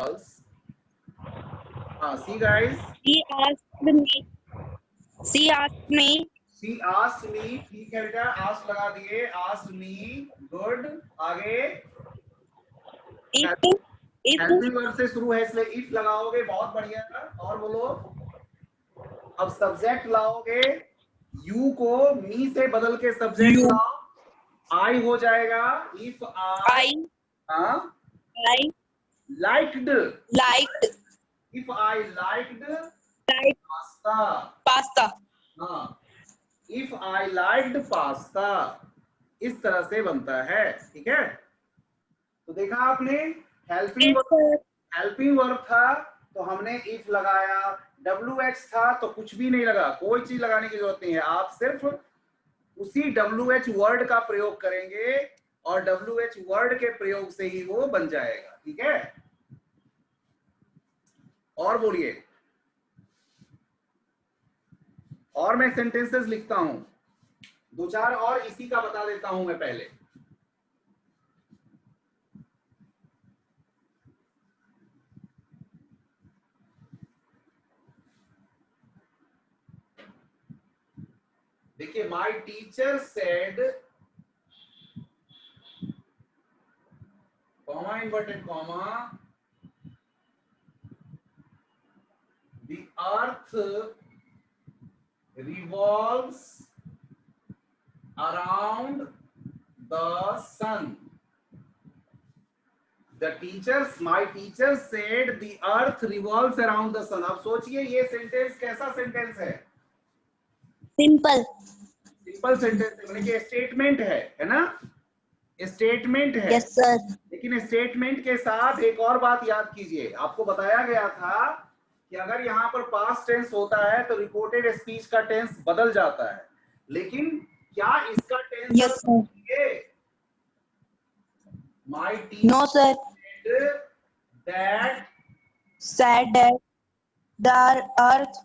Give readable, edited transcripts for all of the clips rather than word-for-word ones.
false. See guys. She asked me. She asked me. She asked me. ठीक है बेटा, ask लगा दिए. Asked me. Good. आगे. If हेल्पिंग वर्ब से शुरू है इसलिए if लगाओगे, बहुत बढ़िया था. और बोलो. अब सब्जेक्ट लाओगे. you को me से बदल के सब्जेक्ट लाओ. I हो जाएगा. If I liked. If I liked pasta. हाँ. If I liked pasta. इस तरह से बनता है. ठीक है. तो देखा आपने, हेल्पिंग वर्ब था तो हमने if लगाया. WH था तो कुछ भी नहीं लगा, कोई चीज लगाने की जरूरत नहीं है. आप सिर्फ उसी WH वर्ड का प्रयोग करेंगे और WH वर्ड के प्रयोग से ही वो बन जाएगा. ठीक है. और बोलिए. और मैं सेंटेंसेस लिखता हूं, दो चार और इसी का बता देता हूं मैं पहले. देखिए, my teacher said, comma inverted comma, the earth revolves around the sun. My teacher said the earth revolves around the sun. अब सोचिए ये सेंटेंस कैसा सेंटेंस है? सिंपल सेंटेंस है, मतलब कि स्टेटमेंट है ना? स्टेटमेंट है. Yes sir. लेकिन स्टेटमेंट के साथ एक और बात याद कीजिए. आपको बताया गया था कि अगर यहाँ पर पास्ट टेंस होता है तो रिपोर्टेड स्पीच का टेंस बदल जाता है. लेकिन क्या इसका tense yes sir. My teacher no sir. That said that the earth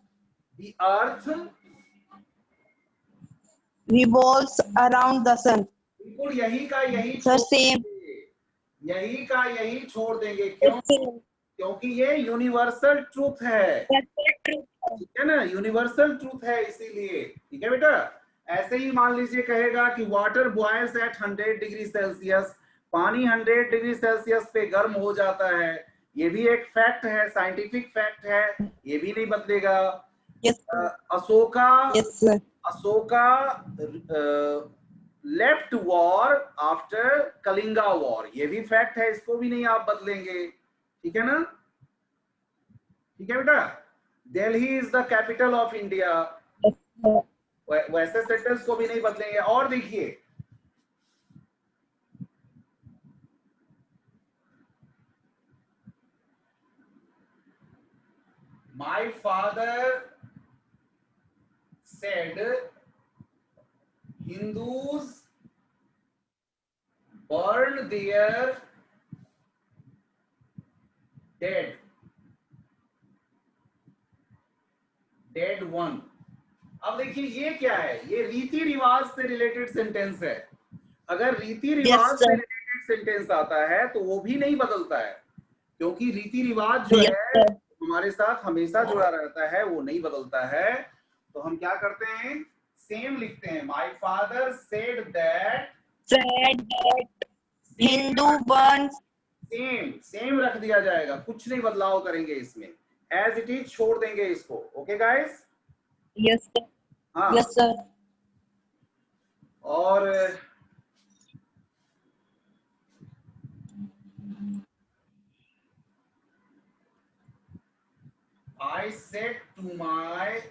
revolves around the sun. बिल्कुल यही का यही सर सेम. यही का यही छोड़ देंगे. क्यों? क्योंकि ये यूनिवर्सल ट्रूथ है. ठीक है ना, यूनिवर्सल ट्रूथ है इसीलिए. ठीक है बेटा. ऐसे ही मान लीजिए कहेगा कि water boils at 100 degree Celsius. पानी 100 डिग्री सेल्सियस पे गर्म हो जाता है. ये भी एक फैक्ट है, साइंटिफिक फैक्ट है, ये भी नहीं बदलेगा. Ashoka left war after Kalinga war. ये भी फैक्ट है, इसको भी नहीं आप बदलेंगे. ठीक है ना. ठीक है बेटा. Delhi is the capital of India. वैसे सेंटेंस को भी नहीं बदलेंगे. और देखिए, my father said Hindus burn their dead one. अब देखिए ये क्या है, ये रीति रिवाज से रिलेटेड सेंटेंस है. अगर रीति रिवाज से रिलेटेड सेंटेंस आता है तो वो भी नहीं बदलता है, क्योंकि रीति रिवाज जो है हमारे साथ हमेशा जुड़ा रहता है, वो नहीं बदलता है. तो हम क्या करते हैं, सेम लिखते हैं. My father said that Hindu Burns. Same रख दिया जाएगा, कुछ नहीं बदलाव करेंगे इसमें. एज इट इज छोड़ देंगे इसको. Okay guys. Yes sir. हाँ. Yes sir. और I said to my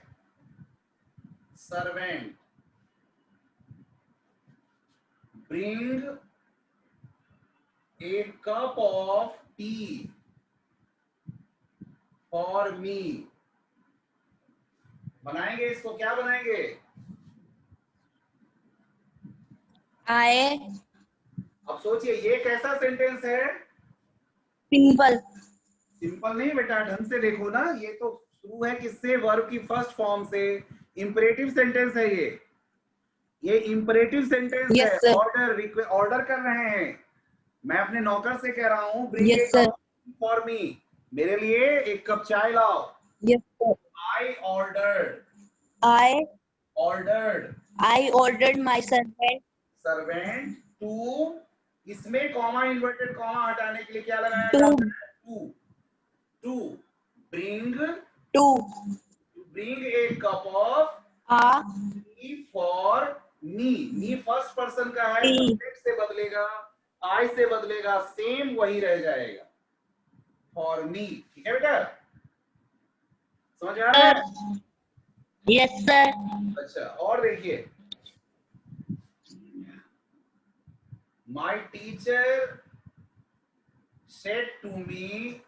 servant, bring a cup of tea for me. बनाएंगे इसको, क्या बनाएंगे? आए. अब सोचिए ये कैसा सेंटेंस है? सिंपल. सिंपल नहीं बेटा, ढंग से देखो ना. ये तो शुरू है किससे? वर्ब की फर्स्ट फॉर्म से. इंपरेटिव सेंटेंस है ये इंपरेटिव सेंटेंस है. ऑर्डर कर रहे हैं. मैं अपने नौकर से कह रहा हूँ ब्रिंग इट फॉर मी. मेरे लिए एक कप चाय लाओ। Yes, sir. I ordered. I Ordered. ordered my servant Servant to, इसमें कॉमा इन्वर्टेड कॉमा हटाने के लिए क्या लगाया to जाता है? To. To bring to a cup of a tea for me. Me first person का है, tea. सब्जेक्ट से बदलेगा, आई से बदलेगा, सेम वही रह जाएगा, फॉर मी। ठीक है बेटा, समझ आ रहा है? Yes, sir. अच्छा, और देखिए, my teacher said to me,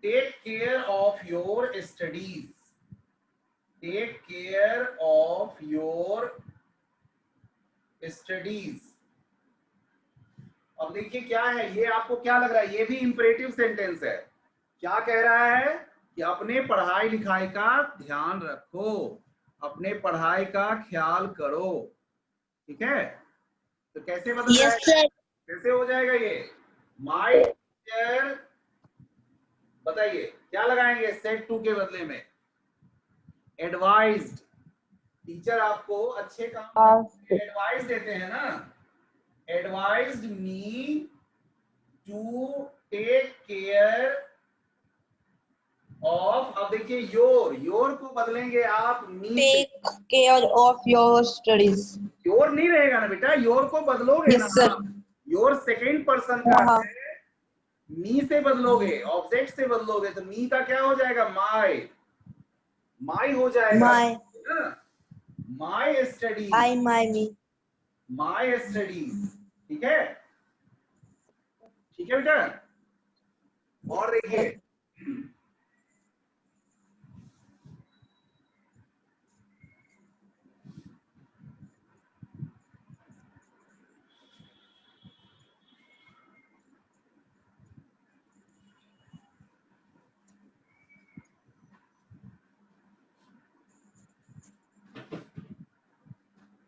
take care of your studies. Take care of your studies. अब देखिए क्या है, ये आपको क्या लग रहा है? ये भी इंपरेटिव सेंटेंस है। क्या कह रहा है कि अपने पढ़ाई लिखाई का ध्यान रखो, अपने पढ़ाई का ख्याल करो। ठीक है, तो कैसे बदल Yes, जाएगा? sir. कैसे हो जाएगा ये? माई टीचर, बताइए क्या लगाएंगे सेट टू के बदले में? एडवाइज्ड। टीचर आपको अच्छे काम एडवाइस देते हैं ना। Advised me to take care of, अब देखिए योर को बदलेंगे आप मी से। Take care of your studies. Your नहीं रहेगा ना बेटा, योर को बदलोगे Yes, ना sir. आप। योर सेकेंड पर्सन का हाँ. है, मी से बदलोगे, ऑब्जेक्ट से बदलोगे, तो मी का क्या हो जाएगा? माई। माई हो जाएगा My, my studies. my, me. My studies. ठीक है, ठीक है बेटा। और देखिए,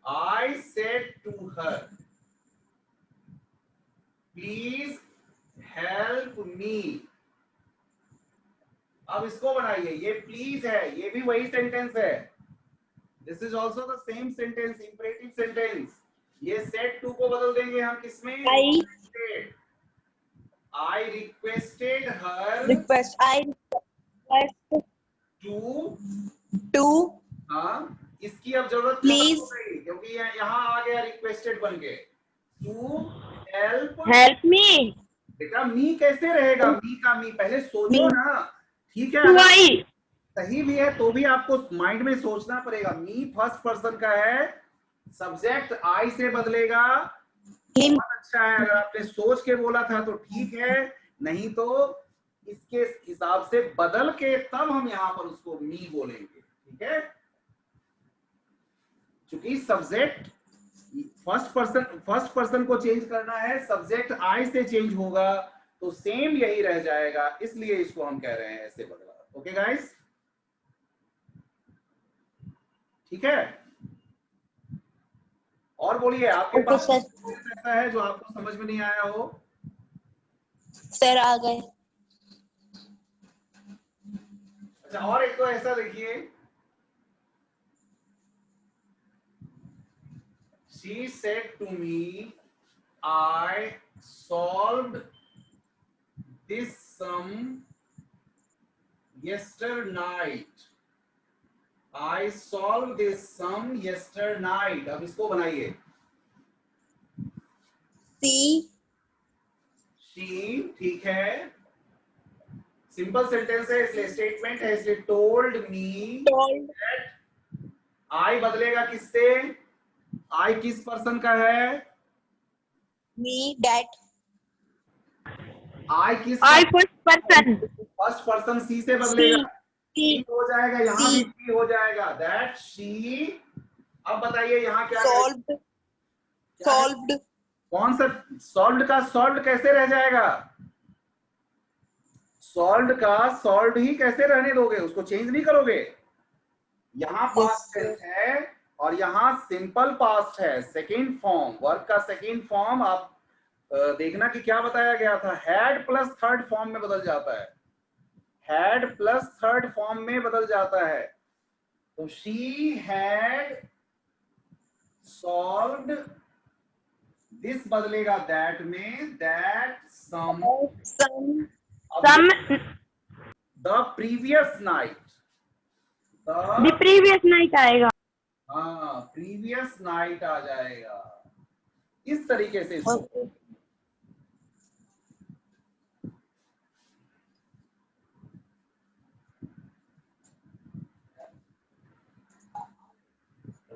I said to her, please help me. अब इसको बनाइए, ये प्लीज है, ये भी वही सेंटेंस है। This is also the same sentence, imperative sentence. ये सेट टू को बदल देंगे हम किसमें? I requested her Request. I request to, to हाँ, इसकी अब जरूरत खत्म please हो गई क्योंकि यहाँ आ गया रिक्वेस्टेड बन के। To help help me. बेटा, मी कैसे रहेगा? मी का मी पहले सोचो Me. ना। ठीक है, Why? सही भी है तो भी आपको माइंड में सोचना पड़ेगा। मी फर्स्ट पर्सन का है, सब्जेक्ट आई से बदलेगा। Him. बहुत अच्छा है, अगर आपने सोच के बोला था तो ठीक है, नहीं तो इसके हिसाब से बदल के तब हम यहाँ पर उसको मी बोलेंगे। ठीक है, क्योंकि सब्जेक्ट फर्स्ट पर्सन को चेंज करना है, सब्जेक्ट आई से चेंज होगा तो सेम यही रह जाएगा, इसलिए इसको हम कह रहे हैं ऐसे बदला। ओके गाइस, ठीक है। और बोलिए, आपके Okay, पास sir. ऐसा है जो आपको समझ में नहीं आया हो? Sir आ गए. अच्छा, और एक तो ऐसा देखिए, she said to me, I solved this sum yesterday night. I solved this sum yesterday night. अब इसको बनाइए। she, ठीक है, सिंपल सेंटेंस है इसलिए स्टेटमेंट है, इसलिए told me that। I बदलेगा किससे? I किस पर्सन का है? me that I किस first person. फर्स्ट पर्सन सी से बदलेगा, She हो जाएगा, यहाँ भी she सी हो जाएगा, दैट शी। अब बताइए यहाँ क्या solved solved कौन सा सॉल्व्ड का सॉल्व्ड कैसे रह जाएगा? सॉल्व्ड का सॉल्व्ड ही कैसे रहने दोगे? उसको चेंज नहीं करोगे। यहाँ पास्ट टेंस है और यहाँ सिंपल पास्ट है, सेकेंड फॉर्म, वर्ब का सेकेंड फॉर्म। आप देखना कि क्या बताया गया था, हैड प्लस थर्ड फॉर्म में बदल जाता है, हैड प्लस थर्ड फॉर्म में बदल जाता है। तो शी हैड सॉल्व्ड, दिस बदलेगा दैट में, that some the previous night, the previous night आएगा। हाँ प्रीवियस नाइट आ जाएगा। इस तरीके से इसको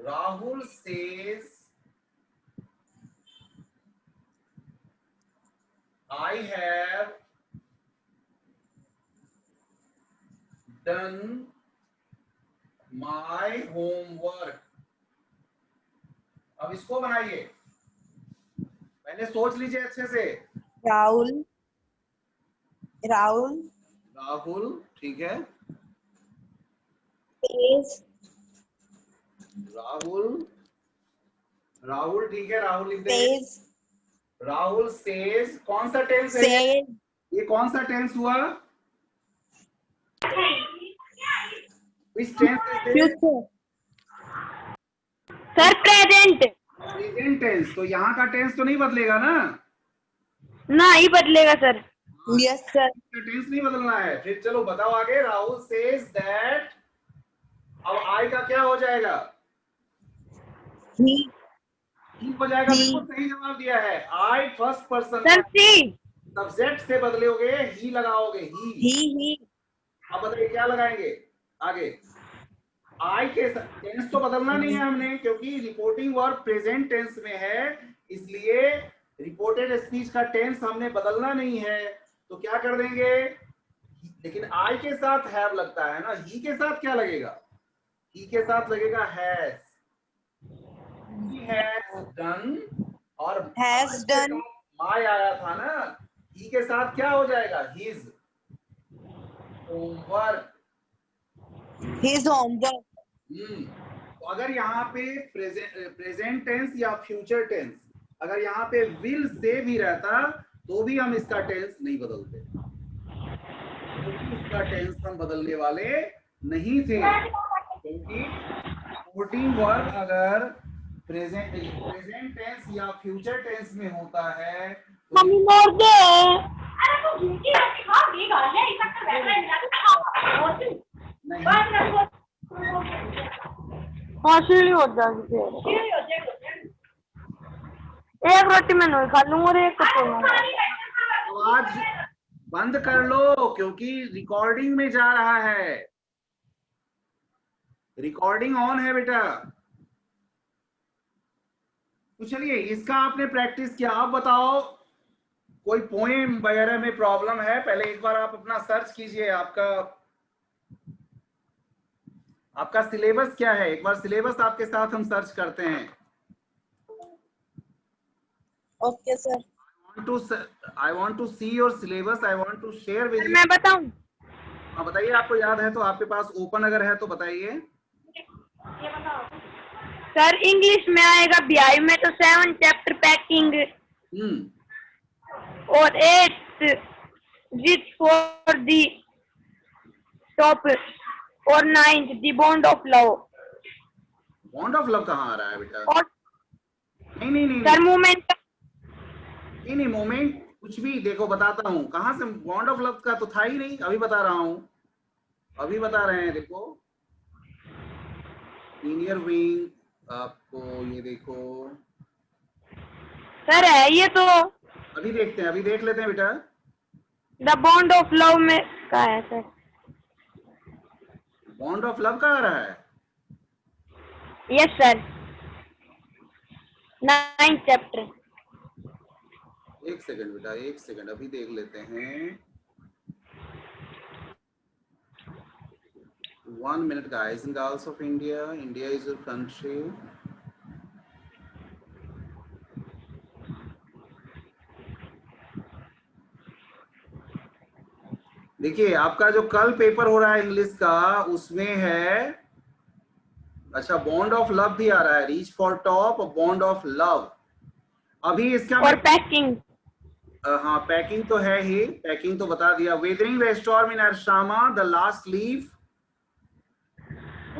Rahul says I have done my homework। अब इसको बनाइए, पहले सोच लीजिए अच्छे से। राहुल राहुल राहुल ठीक है, राहुल राहुल ठीक है, राहुल लिख देंगे। राहुल सेज, कौन सा टेंस है ये कौन सा टेंस हुआ? Which tense is this? Sir present. Present tense. तो यहाँ का टेंस तो नहीं बदलेगा ना? नहीं बदलेगा सर। Yes sir. टेंस नहीं बदलना है। फिर चलो बताओ आगे। राहुल सेज दैट, अब आई का क्या हो जाएगा? ही हो जाएगा। बिल्कुल सही जवाब दिया है। आई फर्स्ट पर्सन सब्जेक्ट से बदलोगे, ही लगाओगे, ही। अब बताइए क्या लगाएंगे आगे? आई के टेंस तो बदलना नहीं है हमने, क्योंकि रिपोर्टिंग वर्ब प्रेजेंट टेंस में है, इसलिए रिपोर्टेड स्पीच का टेंस हमने बदलना नहीं है। तो क्या कर देंगे? लेकिन आई के साथ हैव लगता है ना, ही के साथ क्या लगेगा? ही के साथ लगेगा हैज। He has done, और has done माय आया था ना, ही के साथ क्या हो जाएगा? his homework। तो अगर यहाँ पे प्रेजेंट टेंस या फ्यूचर टेंस, अगर यहाँ पे विल से भी रहता तो भी हम इसका टेंस नहीं बदलते, क्योंकि इसका टेंस हम बदलने वाले नहीं थे। क्योंकि रिपोर्टिंग वर्ब अगर प्रेजेंट टेंस या फ्यूचर टेंस में होता है तो एक रोटी मैं नहीं खा लूंगा और एक आज बंद कर लो, क्योंकि रिकॉर्डिंग में जा रहा है। रिकॉर्डिंग ऑन है बेटा। तो चलिए, इसका आपने प्रैक्टिस किया। आप बताओ कोई पोएम वगैरह में प्रॉब्लम है? पहले एक बार आप अपना सर्च कीजिए। आपका सिलेबस क्या है? एक बार सिलेबस आपके साथ हम सर्च करते हैं। Okay sir. I want to see your syllabus. I want to share with you। मैं बताऊं? हाँ बताइए, आपको याद है तो, आपके पास ओपन अगर है तो बताइए। सर इंग्लिश में आएगा, बीआई में तो 7 चैप्टर पैकिंग और 8 जिट फॉर दी टॉप और 9 the bond of love. Bond of love कहाँ आ रहा है बेटा? और नहीं सर मोमेंट, नहीं मोमेंट कुछ भी। देखो बताता हूँ कहाँ से। बॉन्ड ऑफ लव का तो था ही नहीं। अभी बता रहा हूँ, अभी बता रहे हैं। देखो सीनियर विंग, आपको ये देखो सर है ये तो। अभी देखते हैं, अभी देख लेते हैं बेटा। द बॉन्ड ऑफ लव में क्या है सर? बॉन्ड ऑफ लव का आ रहा है? Yes sir, 9 chapter. एक सेकंड बेटा, एक सेकंड, अभी देख लेते हैं। 1 minute guys and girls of India. India is your country. देखिए आपका जो कल पेपर हो रहा है इंग्लिश का, उसमें है, अच्छा बॉन्ड ऑफ लव भी आ रहा है। Reach for top, bond of love. अभी इसका और पैकिंग। हाँ पैकिंग तो है ही, पैकिंग तो बता दिया। वेदरिंग द स्टॉर्म इन अरशामा, the last leaf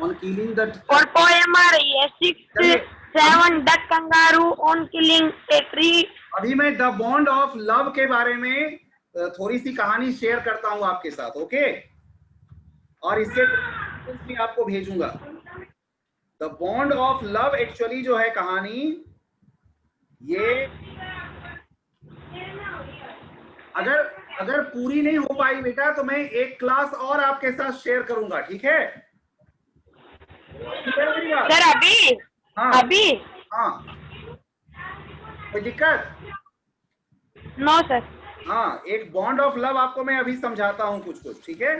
on killing the. और पोएम आ रही है 6-7 duck kangaroo on killing a tree. अभी मैं द बॉन्ड ऑफ लव के बारे में थोड़ी सी कहानी शेयर करता हूं आपके साथ, ओके? और इसके भी आपको भेजूंगा। The bond of love actually जो है कहानी, ये अगर अगर पूरी नहीं हो पाई बेटा तो मैं एक क्लास और आपके साथ शेयर करूंगा, ठीक है? सर अभी? हाँ अभी? हाँ, कोई दिक्कत? No sir. हाँ, एक बॉन्ड ऑफ लव आपको मैं अभी समझाता हूँ कुछ कुछ, ठीक है?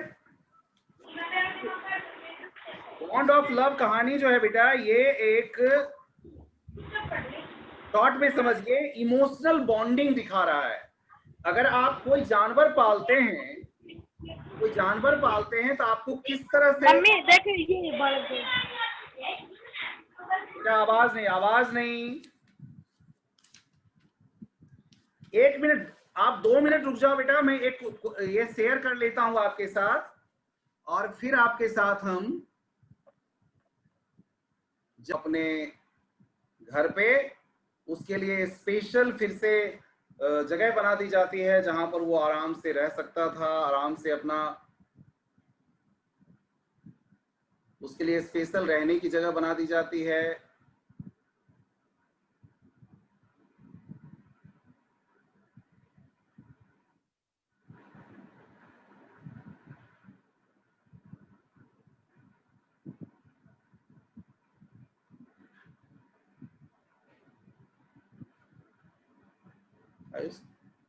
बॉन्ड ऑफ लव कहानी जो है बेटा, ये एक शॉर्ट में समझिए इमोशनल बॉन्डिंग दिखा रहा है। अगर आप कोई जानवर पालते हैं, कोई जानवर पालते हैं तो आपको किस तरह से। मम्मी देखो ये बढ़ गई। बेटा आवाज नहीं, आवाज नहीं। 1 मिनट, आप 2 मिनट रुक जाओ बेटा, मैं एक ये शेयर कर लेता हूं आपके साथ, और फिर आपके साथ हम अपने घर पे उसके लिए स्पेशल फिर से जगह बना दी जाती है जहां पर वो आराम से रह सकता था, आराम से अपना, उसके लिए स्पेशल रहने की जगह बना दी जाती है।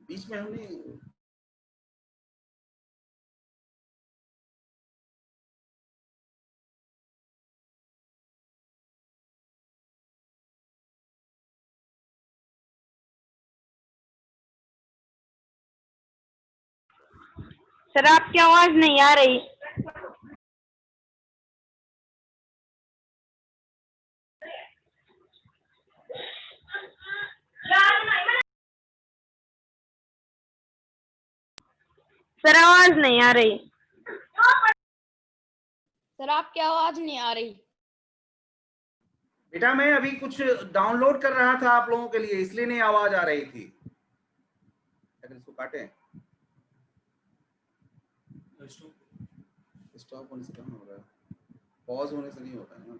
बीच में हमने सर आपकी आवाज नहीं आ रही। सर आवाज नहीं आ रही। सर आपकी आवाज नहीं आ रही। बेटा मैं अभी कुछ डाउनलोड कर रहा था आप लोगों के लिए, इसलिए नहीं आवाज आ रही थी। अगर इसको काटें, स्टॉप होने से कहाँ हो रहा है, पॉज होने से नहीं होता है ना।